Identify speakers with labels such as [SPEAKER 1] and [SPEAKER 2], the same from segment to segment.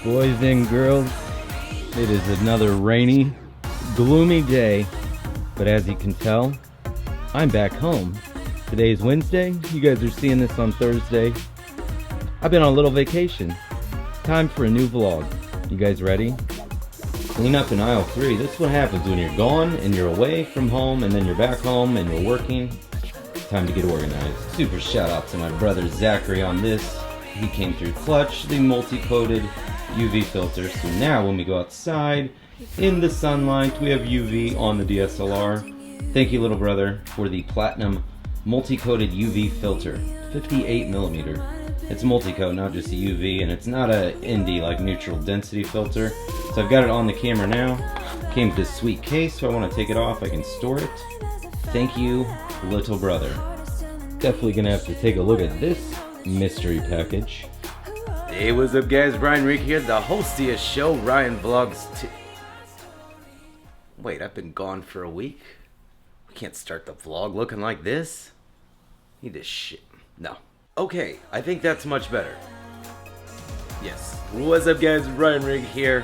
[SPEAKER 1] Boys and girls, it is another rainy, gloomy day, but as you can tell, I'm back home. Today is Wednesday, you guys are seeing this on Thursday. I've been on a little vacation. Time for a new vlog. You guys ready? Clean up in aisle 3. This is what happens when you're gone and you're away from home and then you're back home and you're working. Time to get organized. Super shout out to my brother Zachary on this. He came through clutch, the multi-coated UV filter. So now when we go outside in the sunlight, we have UV on the DSLR. Thank you, little brother, for the platinum multi-coated UV filter. 58 millimeter. It's multi-coat, not just a UV, and it's not a ND like neutral density filter. So I've got it on the camera now. Came with this sweet case, so I want to take it off. I can store it. Thank you, little brother. Definitely gonna have to take a look at this mystery package.
[SPEAKER 2] Hey, what's up guys? Ryan Rick here, the host of your show, Ryan Vlogs. Wait, I've been gone for a week? We can't start the vlog looking like this. Need this shit. No. Okay, I think that's much better. Yes. What's up guys? Ryan Rick here,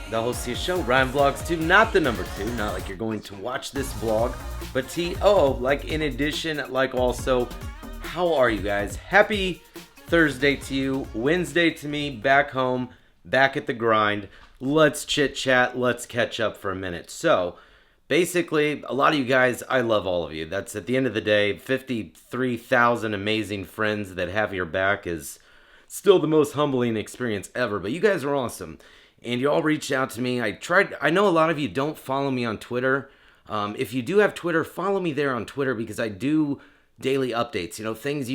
[SPEAKER 2] the host of your show, Ryan Vlogs 2, not the number 2, not like you're going to watch this vlog, but T-O, like in addition, like also. How are you guys? Happy Thursday to you, Wednesday to me, back home, back at the grind. Let's chit chat, let's catch up for a minute. So, basically, a lot of you guys, I love all of you. That's at the end of the day, 53,000 amazing friends that have your back is still the most humbling experience ever. But you guys are awesome. And you all reached out to me. I know a lot of you don't follow me on Twitter. If you do have Twitter, follow me there on Twitter because I do daily updates, things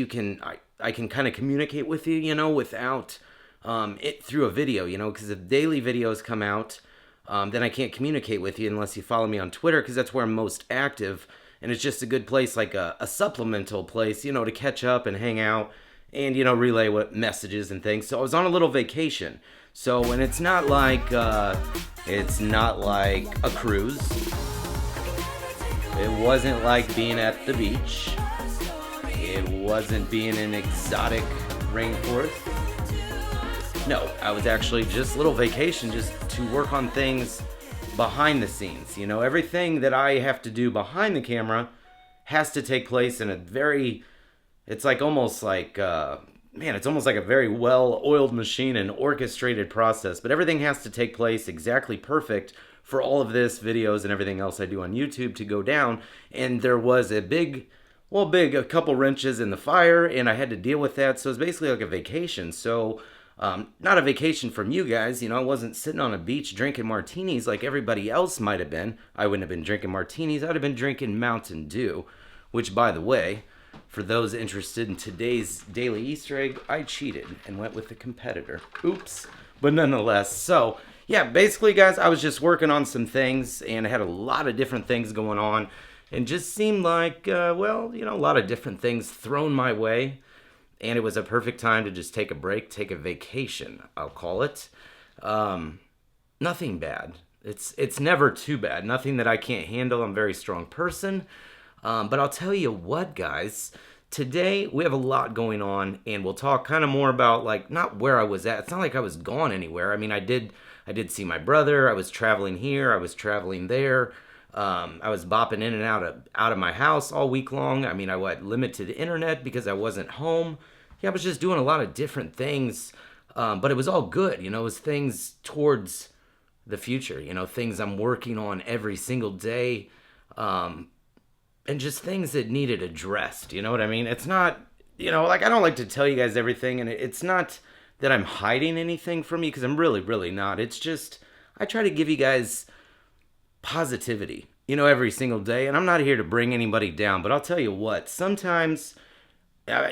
[SPEAKER 2] I can kind of communicate with you, without it through a video, because if daily videos come out, then I can't communicate with you unless you follow me on Twitter, because that's where I'm most active, and it's just a good place, like a supplemental place, to catch up and hang out and, relay what messages and things. So I was on a little vacation. So, and it's not like a cruise. It wasn't like being at the beach. It wasn't being in exotic rainforest. No, I was actually just a little vacation just to work on things behind the scenes. Everything that I have to do behind the camera has to take place in it's almost like a very well-oiled machine and orchestrated process. But everything has to take place exactly perfect for all of this videos and everything else I do on YouTube to go down. And there was a couple wrenches in the fire, and I had to deal with that. So it's basically like a vacation. So, not a vacation from you guys. I wasn't sitting on a beach drinking martinis like everybody else might have been. I wouldn't have been drinking martinis. I'd have been drinking Mountain Dew, which, by the way, for those interested in today's daily Easter egg, I cheated and went with the competitor. Oops. But nonetheless, so, yeah, basically, guys, I was just working on some things, and I had a lot of different things going on. And just seemed like, a lot of different things thrown my way. And it was a perfect time to just take a break, take a vacation, I'll call it. Nothing bad. It's never too bad. Nothing that I can't handle. I'm a very strong person. But I'll tell you what, guys. Today, we have a lot going on. And we'll talk kind of more about, not where I was at. It's not like I was gone anywhere. I mean, I did see my brother. I was traveling here. I was traveling there. I was bopping in and out of my house all week long. I mean, I had limited internet because I wasn't home. Yeah, I was just doing a lot of different things, but it was all good. It was things towards the future. Things I'm working on every single day, and just things that needed addressed. You know what I mean? It's not, I don't like to tell you guys everything, and it's not that I'm hiding anything from you because I'm really, really not. It's just I try to give you guys positivity, every single day. And I'm not here to bring anybody down, but I'll tell you what, sometimes,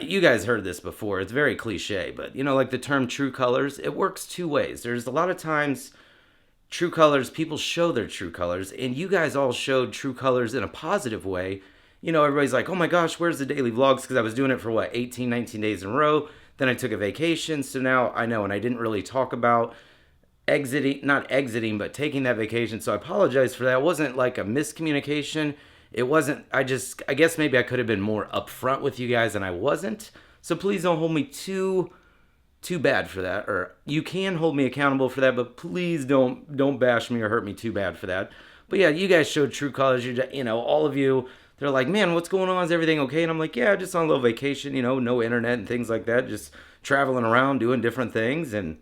[SPEAKER 2] you guys heard this before, it's very cliche, but, like the term true colors, it works two ways. There's a lot of times true colors, people show their true colors, and you guys all showed true colors in a positive way. Everybody's like, oh my gosh, where's the daily vlogs? Because I was doing it for 18, 19 days in a row. Then I took a vacation, so now I know, and I didn't really talk about not exiting, but taking that vacation. So I apologize for that. It wasn't like a miscommunication. It wasn't, I guess maybe I could have been more upfront with you guys and I wasn't. So please don't hold me too too bad for that, or you can hold me accountable for that, but please don't bash me or hurt me too bad for that. But yeah, you guys showed true colors. You know, all of you, they're like, man, what's going on? Is everything okay? And I'm like, yeah, just on a little vacation, you know, no internet and things like that, just traveling around doing different things. And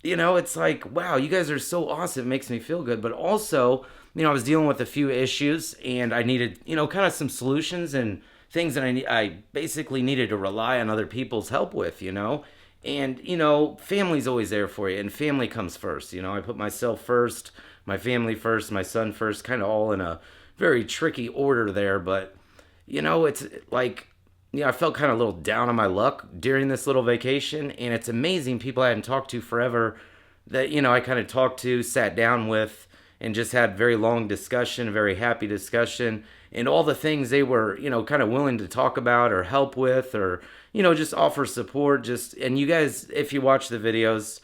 [SPEAKER 2] you know, it's like, wow, you guys are so awesome. It makes me feel good. But also, you know, I was dealing with a few issues and I needed, you know, kind of some solutions and things that I basically needed to rely on other people's help with, you know. And, you know, family's always there for you and family comes first. You know, I put myself first, my family first, my son first, kind of all in a very tricky order there. But, you know, it's like, you know, I felt kind of a little down on my luck during this little vacation, and it's amazing people I hadn't talked to forever that, you know, I kind of talked to, sat down with, and just had very long discussion, very happy discussion, and all the things they were, you know, kind of willing to talk about or help with or, you know, just offer support. Just, and you guys, if you watch the videos,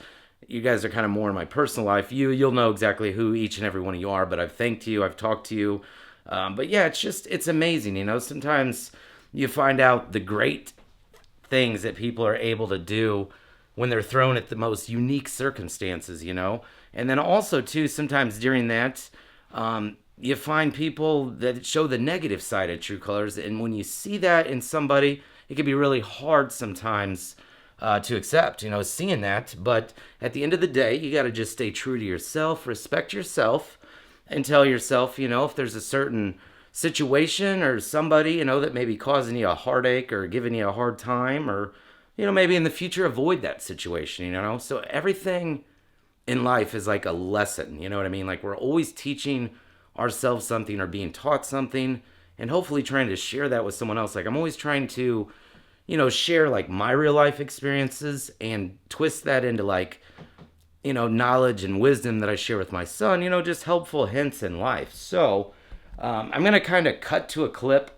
[SPEAKER 2] you guys are kind of more in my personal life. You'll know exactly who each and every one of you are, but I've thanked you, I've talked to you. But yeah, it's amazing, you know, sometimes you find out the great things that people are able to do when they're thrown at the most unique circumstances, you know? And then also, too, sometimes during that, you find people that show the negative side of true colors. And when you see that in somebody, it can be really hard sometimes to accept, you know, seeing that. But at the end of the day, you got to just stay true to yourself, respect yourself, and tell yourself, you know, if there's a certain situation or somebody, you know, that may be causing you a heartache or giving you a hard time, or, you know, maybe in the future avoid that situation, you know. So everything in life is like a lesson, you know what I mean? Like we're always teaching ourselves something or being taught something and hopefully trying to share that with someone else. Like I'm always trying to, you know, share like my real life experiences and twist that into like, you know, knowledge and wisdom that I share with my son, you know, just helpful hints in life. So I'm going to kind of cut to a clip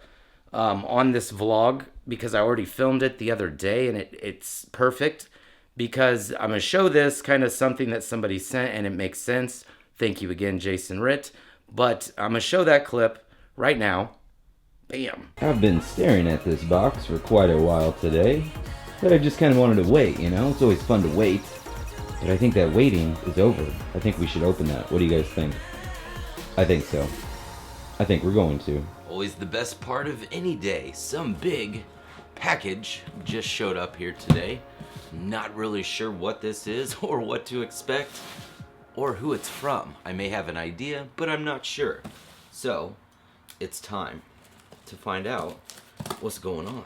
[SPEAKER 2] on this vlog because I already filmed it the other day and it's perfect because I'm going to show this kind of something that somebody sent and it makes sense. Thank you again, Jason Ritt. But I'm going to show that clip right now. Bam.
[SPEAKER 1] I've been staring at this box for quite a while today, but I just kind of wanted to wait, you know? It's always fun to wait, but I think that waiting is over. I think we should open that. What do you guys think? I think so. I think we're going to.
[SPEAKER 2] Always the best part of any day. Some big package just showed up here today. Not really sure what this is or what to expect or who it's from. I may have an idea, but I'm not sure. So, it's time to find out what's going on.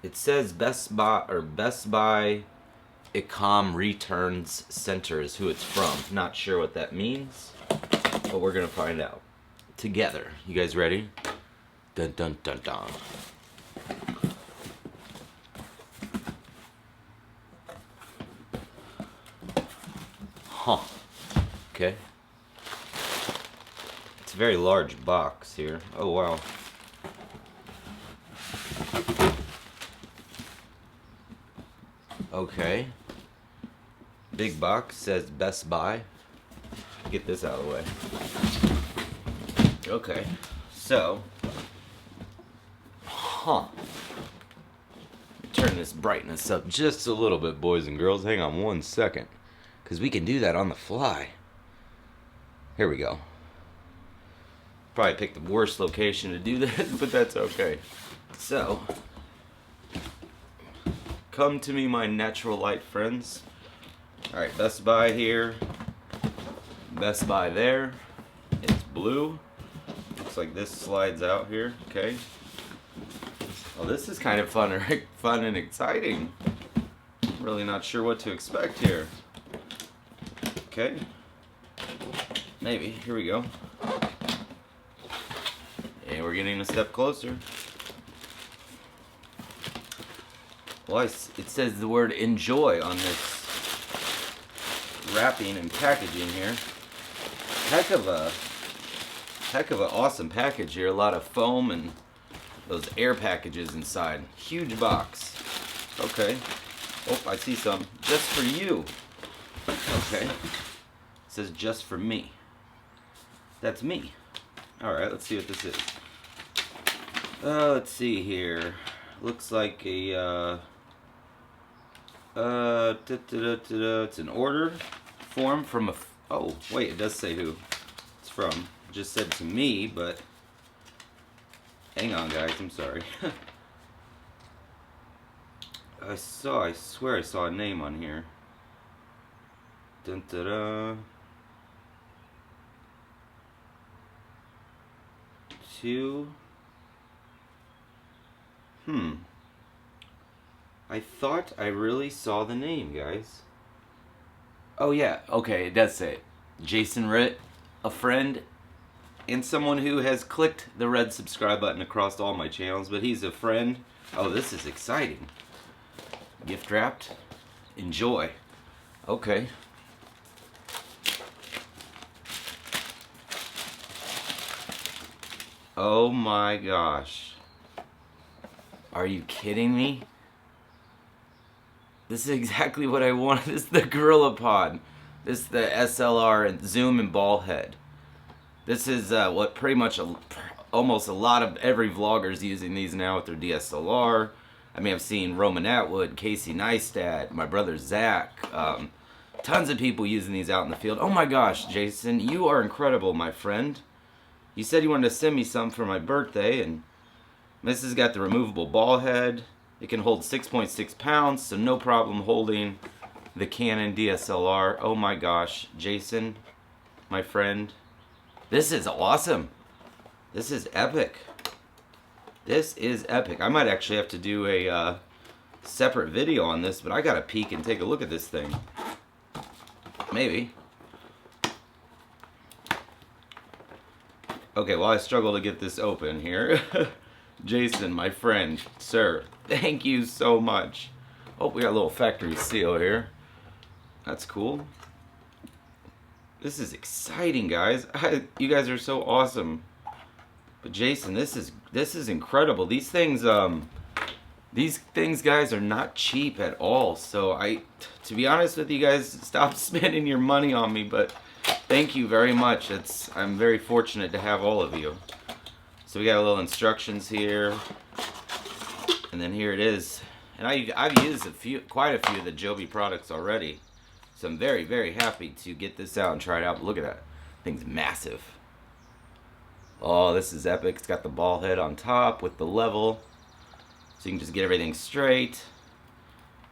[SPEAKER 2] It says Best Buy Ecom Returns Center is who it's from. Not sure what that means, but we're gonna find out together. You guys ready? Dun dun dun dun. Huh. Okay. It's a very large box here. Oh wow. Okay. Big box says Best Buy. Get this out of the way. Okay. So. Turn this brightness up just a little bit, boys and girls. Hang on one second. Because we can do that on the fly. Here we go. Probably picked the worst location to do that, but that's okay. So. Come to me, my natural light friends. Alright, Best Buy here. Best Buy there. It's blue. Looks like this slides out here. Okay. Well, this is kind of fun and exciting. Really not sure what to expect here. Okay. Maybe. Here we go. And we're getting a step closer. Well, it says the word enjoy on this wrapping and packaging here. Heck of an awesome package here. A lot of foam and those air packages inside. Huge box. Okay. Oh, I see some. Just for you. Okay. It says just for me. That's me. Alright, let's see what this is. Let's see here. looks like a it's an order form from a. Oh wait, it does say who it's from. It just said to me, but hang on, guys. I'm sorry. I swear I saw a name on here. Dun, da, da. I thought I really saw the name, guys. Oh yeah, okay, it does say it. Jason Ritt, a friend and someone who has clicked the red subscribe button across all my channels, but he's a friend. Oh, this is exciting. Gift wrapped. Enjoy. Okay. Oh my gosh. Are you kidding me? This is exactly what I wanted. This is the Gorilla Pod. This is the SLR and zoom and ball head. This is what pretty much almost a lot of every vlogger is using these now with their DSLR. I mean, I've seen Roman Atwood, Casey Neistat, my brother Zach. Tons of people using these out in the field. Oh my gosh, Jason, you are incredible, my friend. You said you wanted to send me some for my birthday, and this has got the removable ball head. It can hold 6.6 pounds, so no problem holding the Canon DSLR. Oh my gosh, Jason, my friend. This is awesome. This is epic. This is epic. I might actually have to do a separate video on this, but I gotta peek and take a look at this thing. Maybe. Okay, well I struggle to get this open here. Jason, my friend, sir, thank you so much. Oh, we got a little factory seal here. That's cool. This is exciting, guys. You guys are so awesome. But Jason, this is incredible. These things, guys, are not cheap at all. So to be honest with you guys, stop spending your money on me. But thank you very much. I'm very fortunate to have all of you. So we got a little instructions here, and then here it is. And I've used quite a few of the Joby products already, so I'm very, very happy to get this out and try it out. But look at that, thing's massive. Oh, this is epic. It's got the ball head on top with the level, so you can just get everything straight.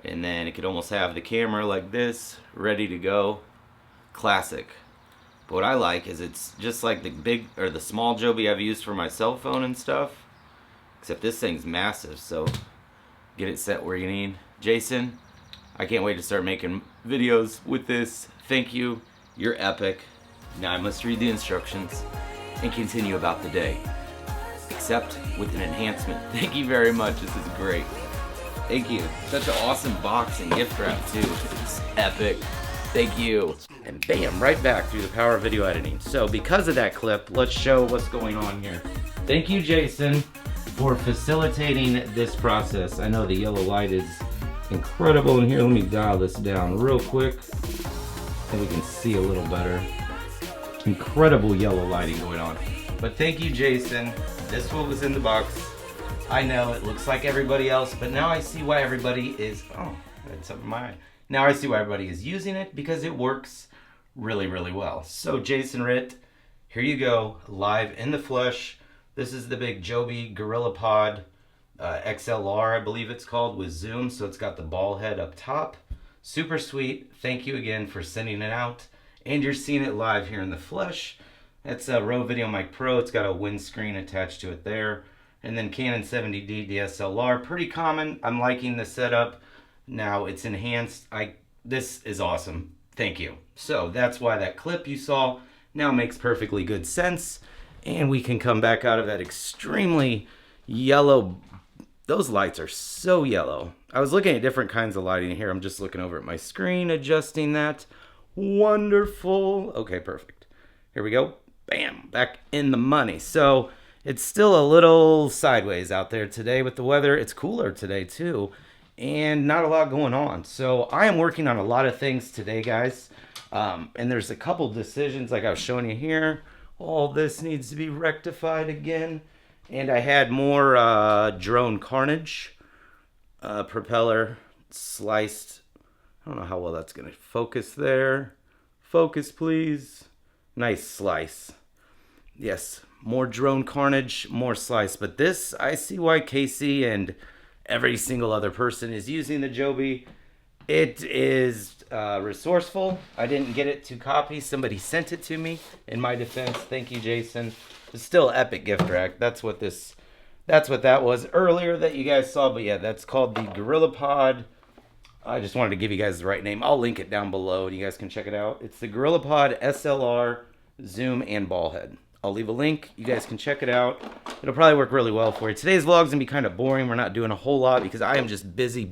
[SPEAKER 2] And then it could almost have the camera like this, ready to go. Classic. But what I like is it's just like the small Joby I've used for my cell phone and stuff. Except this thing's massive, so get it set where you need. Jason, I can't wait to start making videos with this. Thank you. You're epic. Now I must read the instructions and continue about the day. Except with an enhancement. Thank you very much. This is great. Thank you. Such an awesome box and gift wrap too. It's epic. Thank you. And bam, right back through the power of video editing. So because of that clip, let's show what's going on here. Thank you, Jason, for facilitating this process. I know the yellow light is incredible. And here, let me dial this down real quick so we can see a little better. Incredible yellow lighting going on. But thank you, Jason. This is what was in the box. I know it looks like everybody else, but now I see why everybody is, oh, that's up in my eye. Now I see why everybody is using it, because it works really, really well. So Jason Ritt, here you go, live in the flesh. This is the big Joby Gorilla Pod XLR, I believe it's called, with zoom. So it's got the ball head up top. Super sweet. Thank you again for sending it out. And you're seeing it live here in the flesh. That's a Rode VideoMic Pro. It's got a windscreen attached to it there. And then Canon 70D DSLR. Pretty common. I'm liking the setup. Now it's enhanced. This is awesome. Thank you. So that's why that clip you saw now makes perfectly good sense. And we can come back out of that extremely yellow. Those lights are so yellow. I was looking at different kinds of lighting here. I'm just looking over at my screen, adjusting that. Wonderful. Okay, perfect. Here we go. Bam, back in the money. So it's still a little sideways out there today with the weather. It's cooler today too, and not a lot going on. So I am working on a lot of things today, guys. And there's a couple decisions like I was showing you here. All this needs to be rectified again. And I had more drone carnage propeller sliced. I don't know how well that's going to focus there. Focus, please. Nice slice. Yes, more drone carnage, more slice. But this, I see why Casey and every single other person is using the Joby. It is resourceful. I didn't get it to copy. Somebody sent it to me. In my defense, thank you, Jason. It's still epic gift rack. That's what that was earlier that you guys saw. But yeah, that's called the Gorilla Pod. I just wanted to give you guys the right name. I'll link it down below and you guys can check it out. It's the Gorilla Pod SLR Zoom and ball head. I'll leave a link. You guys can check it out. It'll probably work really well for you. Today's vlog's gonna be kind of boring. We're not doing a whole lot because I am just busy.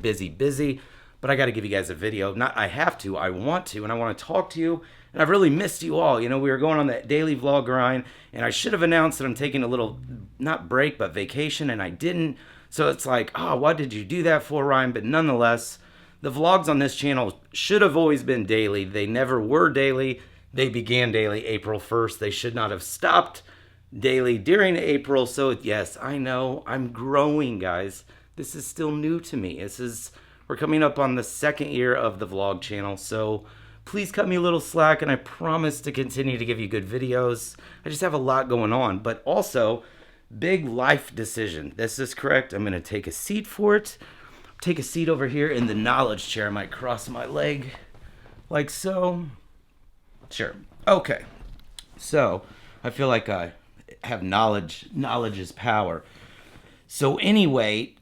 [SPEAKER 2] But I got to give you guys a video. Not I have to, I want to, and I want to talk to you. And I've really missed you all. You know, we were going on that daily vlog grind, and I should have announced that I'm taking a little, not break, but vacation, and I didn't. So it's like, oh, what did you do that for, Ryan? But nonetheless, the vlogs on this channel should have always been daily. They never were daily. They began daily April 1st. They should not have stopped daily during April. So yes, I know, I'm growing, guys. This is still new to me. We're coming up on the second year of the vlog channel, so please cut me a little slack, and I promise to continue to give you good videos. I just have a lot going on, but also, big life decision. This is correct. I'm going to take a seat for it. Take a seat over here in the knowledge chair. I might cross my leg like so. Sure. Okay. So, I feel like I have knowledge. Knowledge is power. So anyway,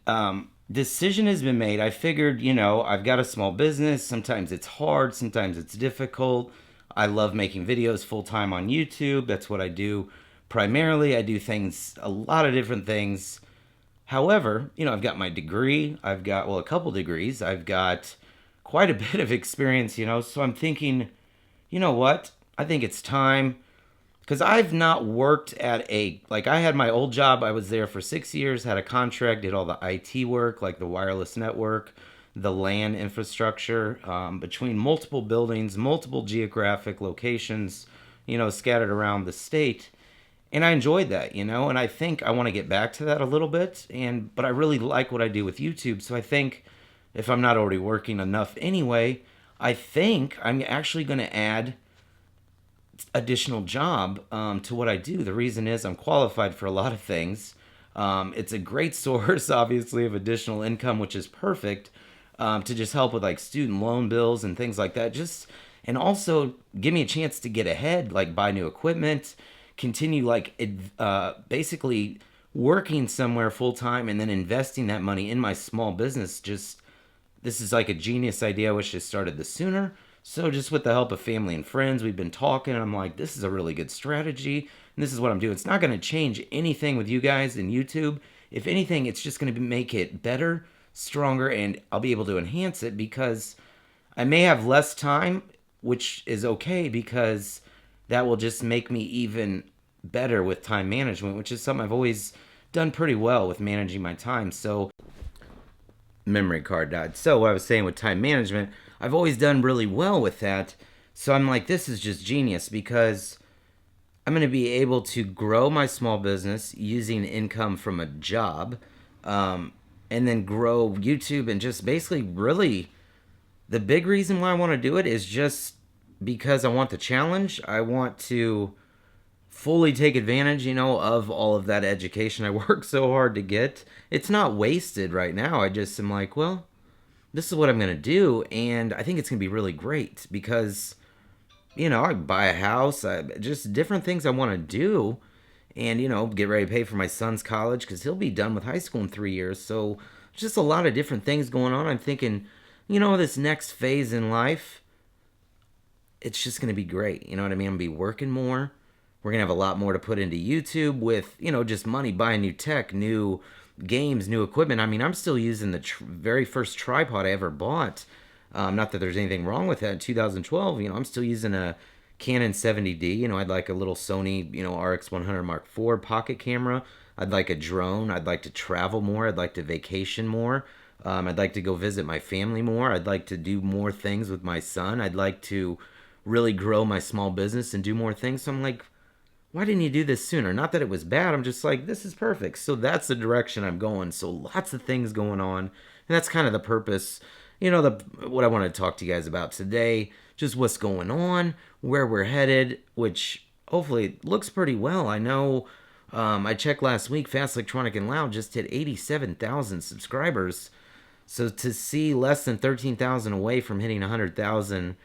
[SPEAKER 2] decision has been made. I figured, you know, I've got a small business. Sometimes it's hard. Sometimes it's difficult. I love making videos full time on YouTube. That's what I do primarily. I do things, a lot of different things. However, you know, I've got my degree. I've got, well, a couple degrees. I've got quite a bit of experience, you know. So I'm thinking, you know what? I think it's time. Because I've not worked at like I had my old job, I was there for 6 years, had a contract, did all the IT work, like the wireless network, the LAN infrastructure, between multiple buildings, multiple geographic locations, you know, scattered around the state. And I enjoyed that, you know, and I think I want to get back to that a little bit. But I really like what I do with YouTube. So I think if I'm not already working enough anyway, I think I'm actually going to add additional job to what I do. The reason is I'm qualified for a lot of things. It's a great source, obviously, of additional income, which is perfect to just help with like student loan bills and things like that. And also give me a chance to get ahead, like buy new equipment, continue like basically working somewhere full time and then investing that money in my small business. This is like a genius idea. I wish I started this sooner. So just with the help of family and friends, we've been talking, and I'm like, this is a really good strategy, and this is what I'm doing. It's not going to change anything with you guys in YouTube. If anything, it's just going to make it better, stronger, and I'll be able to enhance it because I may have less time, which is okay because that will just make me even better with time management, which is something I've always done pretty well with managing my time. So memory card died. So what I was saying with time management, I've always done really well with that. So I'm like, this is just genius because I'm going to be able to grow my small business using income from a job, and then grow YouTube, and just basically really the big reason why I want to do it is just because I want the challenge. I want to fully take advantage, you know, of all of that education I worked so hard to get. It's not wasted right now. I just am like, well, this is what I'm going to do, and I think it's going to be really great because, you know, I buy a house, just different things I want to do, and, you know, get ready to pay for my son's college because he'll be done with high school in 3 years. So just a lot of different things going on. I'm thinking, you know, this next phase in life, it's just going to be great. You know what I mean? I'm going to be working more. We're going to have a lot more to put into YouTube with, you know, just money, buying new tech, new games, new equipment. I mean, I'm still using the very first tripod I ever bought. Not that there's anything wrong with that. In 2012, you know, I'm still using a Canon 70D. You know, I'd like a little Sony, you know, RX100 Mark IV pocket camera. I'd like a drone. I'd like to travel more. I'd like to vacation more. I'd like to go visit my family more. I'd like to do more things with my son. I'd like to really grow my small business and do more things. So I'm like, why didn't you do this sooner? Not that it was bad. I'm just like, this is perfect. So that's the direction I'm going. So lots of things going on. And that's kind of the purpose, what I want to talk to you guys about today, just what's going on, where we're headed, which hopefully looks pretty well. I know I checked last week, Fast Electronic and Loud just hit 87,000 subscribers. So to see less than 13,000 away from hitting 100,000,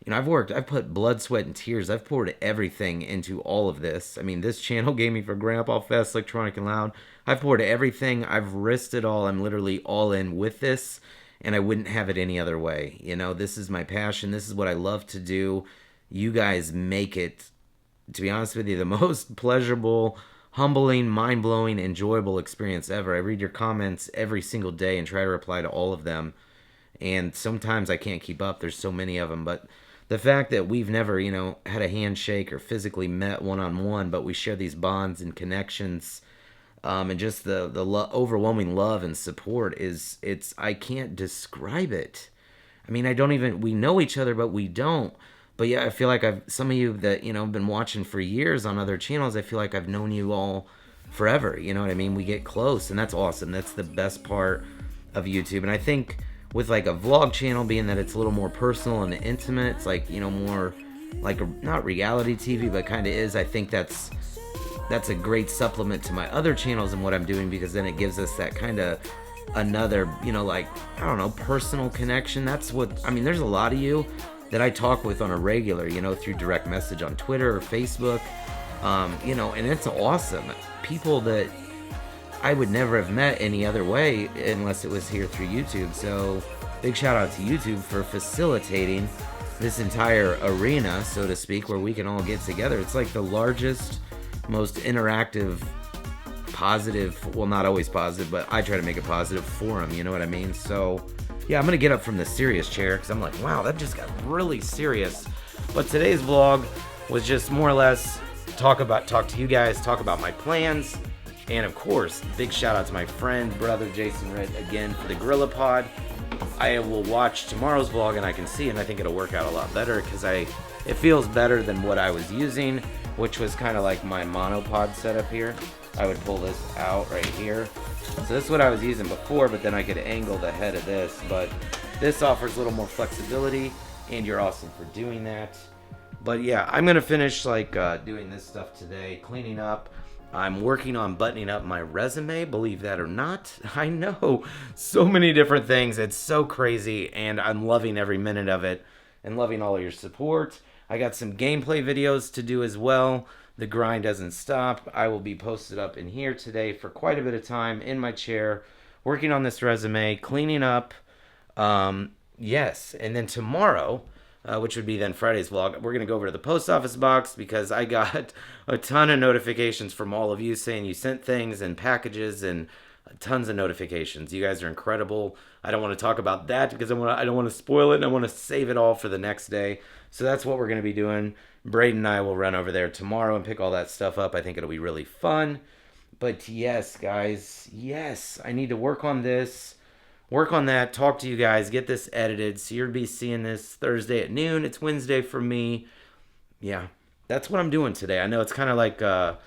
[SPEAKER 2] I've put blood, sweat, and tears. I've poured everything into all of this. I mean, this channel gave me for Grandpa, Fast Electronic and Loud. I've poured everything. I've risked it all. I'm literally all in with this, and I wouldn't have it any other way. This is my passion. This is what I love to do. You guys make it, to be honest with you, the most pleasurable, humbling, mind-blowing, enjoyable experience ever. I read your comments every single day and try to reply to all of them. And sometimes I can't keep up. There's so many of them. But the fact that we've never, had a handshake or physically met one-on-one, but we share these bonds and connections, and just the overwhelming love and support I can't describe it. I mean, we know each other, but we don't. But yeah, I feel like some of you that, have been watching for years on other channels, I feel like I've known you all forever. You know what I mean? We get close, and that's awesome. That's the best part of YouTube. And I think with like a vlog channel, being that it's a little more personal and intimate, it's like, more like not reality TV, but kind of is. I think that's a great supplement to my other channels and what I'm doing, because then it gives us that kind of another, personal connection. That's there's a lot of you that I talk with on a regular, through direct message on Twitter or Facebook, and it's awesome. People that I would never have met any other way unless it was here through YouTube. So big shout out to YouTube for facilitating this entire arena, so to speak, where we can all get together. It's like the largest, most interactive, positive, well, not always positive, but I try to make it positive forum, you know what I mean? So yeah, I'm gonna get up from the serious chair because I'm like, wow, that just got really serious. But today's vlog was just more or less talk to you guys, talk about my plans, and of course, big shout out to my friend, brother Jason Ritt again for the Gorilla Pod. I will watch tomorrow's vlog and I can see, and I think it'll work out a lot better because it feels better than what I was using, which was kind of like my monopod setup here. I would pull this out right here. So this is what I was using before, but then I could angle the head of this. But this offers a little more flexibility, and you're awesome for doing that. But yeah, I'm gonna finish doing this stuff today, cleaning up. I'm working on buttoning up my resume, believe that or not. I know, so many different things. It's so crazy, and I'm loving every minute of it, and loving all of your support. I got some gameplay videos to do as well. The grind doesn't stop. I will be posted up in here today for quite a bit of time in my chair, working on this resume, cleaning up. Yes, and then tomorrow, which would be then Friday's vlog, we're going to go over to the post office box because I got a ton of notifications from all of you saying you sent things and packages and tons of notifications. You guys are incredible. I don't want to talk about that because I don't want to spoil it, and I want to save it all for the next day. So that's what we're going to be doing. Braden and I will run over there tomorrow and pick all that stuff up. I think it'll be really fun. But yes, guys, yes, I need to work on this, work on that, talk to you guys, get this edited. So you'll be seeing this Thursday at noon. It's Wednesday for me. Yeah, that's what I'm doing today. I know it's kind of like a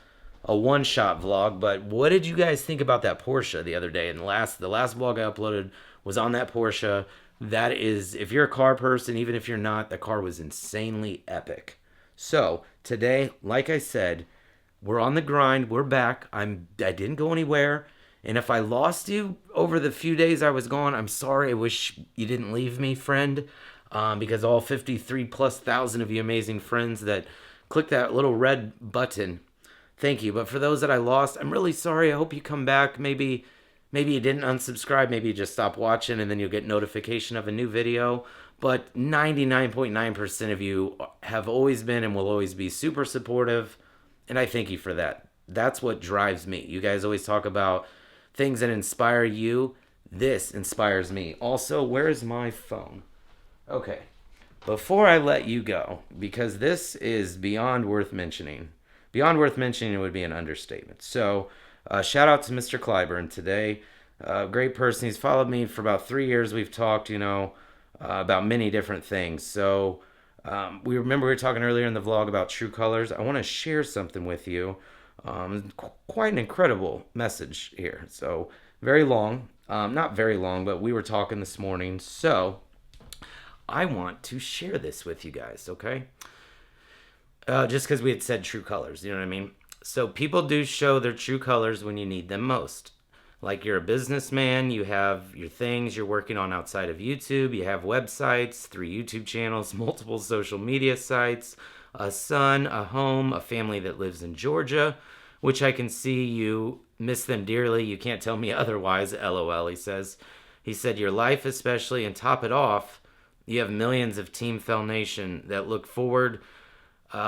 [SPEAKER 2] one-shot vlog, but what did you guys think about that Porsche the other day? And the last vlog I uploaded was on that Porsche. That is, if you're a car person, even if you're not, the car was insanely epic. So today, like I said, we're on the grind. We're back. I didn't go anywhere. And if I lost you over the few days I was gone, I'm sorry. I wish you didn't leave me, friend. Because all 53,000+ of you amazing friends that click that little red button, thank you. But for those that I lost, I'm really sorry. I hope you come back. Maybe you didn't unsubscribe. Maybe you just stopped watching and then you'll get notification of a new video. But 99.9% of you have always been and will always be super supportive. And I thank you for that. That's what drives me. You guys always talk about things that inspire you. This inspires me. Also, where is my phone? Okay. Before I let you go, because this is beyond worth mentioning. Beyond worth mentioning would be an understatement. So, shout out to Mr. Clyburn today. Great person. He's followed me for about 3 years. We've talked, about many different things. So, we were talking earlier in the vlog about true colors. I want to share something with you. Quite an incredible message here. So, very long. Not very long, but we were talking this morning. So I want to share this with you guys, okay? Just because we had said true colors, you know what I mean? So people do show their true colors when you need them most. Like you're a businessman, you have your things you're working on outside of YouTube, you have websites, 3 YouTube channels, multiple social media sites, a son, a home, a family that lives in Georgia, which I can see you miss them dearly. You can't tell me otherwise, LOL, he says. He said, your life especially, and top it off, you have millions of Team Fell Nation that look forward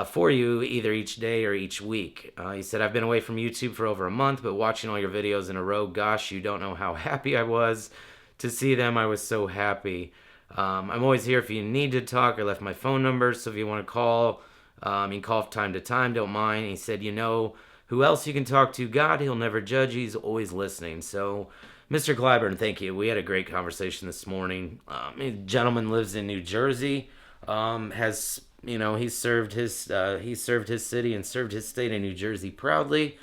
[SPEAKER 2] for you either each day or each week. He said, I've been away from YouTube for over a month, but watching all your videos in a row, gosh, you don't know how happy I was to see them. I was so happy. I'm always here if you need to talk. I left my phone number, so if you want to call, you can call from time to time, don't mind. He said, you know who else you can talk to? God, he'll never judge. He's always listening. So, Mr. Clyburn, thank you. We had a great conversation this morning. A gentleman lives in New Jersey, has he served his city and served his state in New Jersey proudly.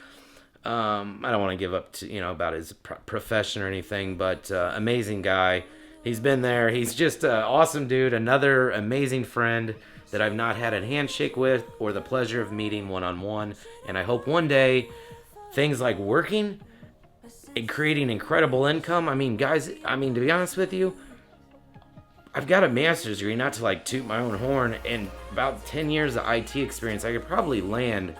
[SPEAKER 2] I don't want to give up to about his profession or anything, but amazing guy. He's been there. He's just an awesome dude. Another amazing friend that I've not had a handshake with or the pleasure of meeting one-on-one. And I hope one day things like working and creating incredible income. I mean, guys, to be honest with you, I've got a master's degree, not to like toot my own horn, and about 10 years of IT experience. I could probably land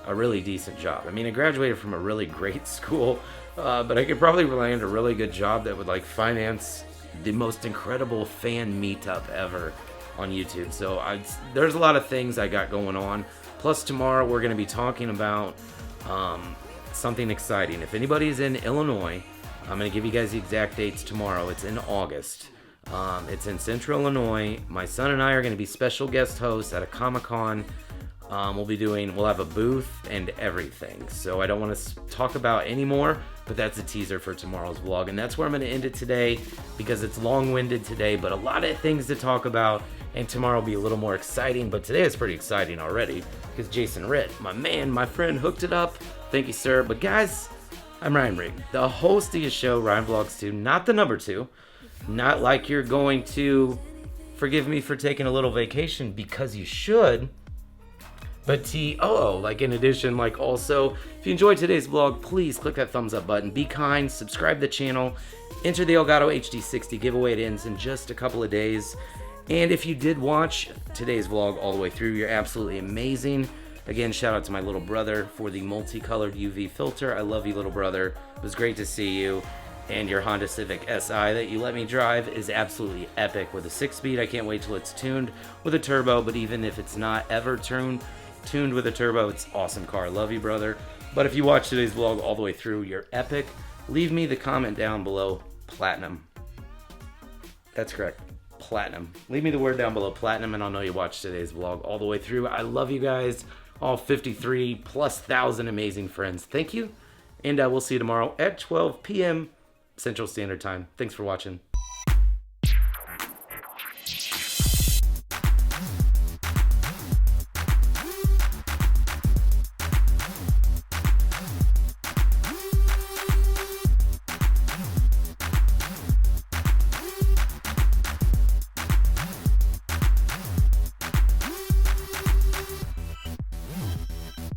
[SPEAKER 2] a really decent job. I graduated from a really great school, but I could probably land a really good job that would like finance the most incredible fan meetup ever on YouTube. So there's a lot of things I got going on. Plus tomorrow we're going to be talking about something exciting. If anybody's in Illinois, I'm going to give you guys the exact dates tomorrow. It's in August. It's in Central Illinois. My son and I are going to be special guest hosts at a Comic-Con. We'll have a booth and everything. So I don't want to talk about anymore, but that's a teaser for tomorrow's vlog. And that's where I'm going to end it today because it's long-winded today, but a lot of things to talk about. And tomorrow will be a little more exciting, but today is pretty exciting already because Jason Ritt, my man, my friend, hooked it up. Thank you, sir. But guys, I'm Ryan Rigg, the host of your show, Ryan Vlogs 2, not the number 2. Not like you're going to forgive me for taking a little vacation because you should. But TOO, like in addition, like also, if you enjoyed today's vlog, please click that thumbs up button. Be kind, subscribe to the channel, enter the Elgato HD60 giveaway. It ends in just a couple of days. And if you did watch today's vlog all the way through, you're absolutely amazing. Again, shout out to my little brother for the multicolored UV filter. I love you, little brother. It was great to see you. And your Honda Civic Si that you let me drive is absolutely epic with a 6-speed. I can't wait till it's tuned with a turbo, but even if it's not ever tuned with a turbo, it's an awesome car. Love you, brother. But if you watch today's vlog all the way through, you're epic. Leave me the comment down below, platinum. That's correct, platinum. Leave me the word down below, platinum, and I'll know you watched today's vlog all the way through. I love you guys, all 53,000+ amazing friends. Thank you, and we'll see you tomorrow at 12 p.m. Central Standard Time. Thanks for watching.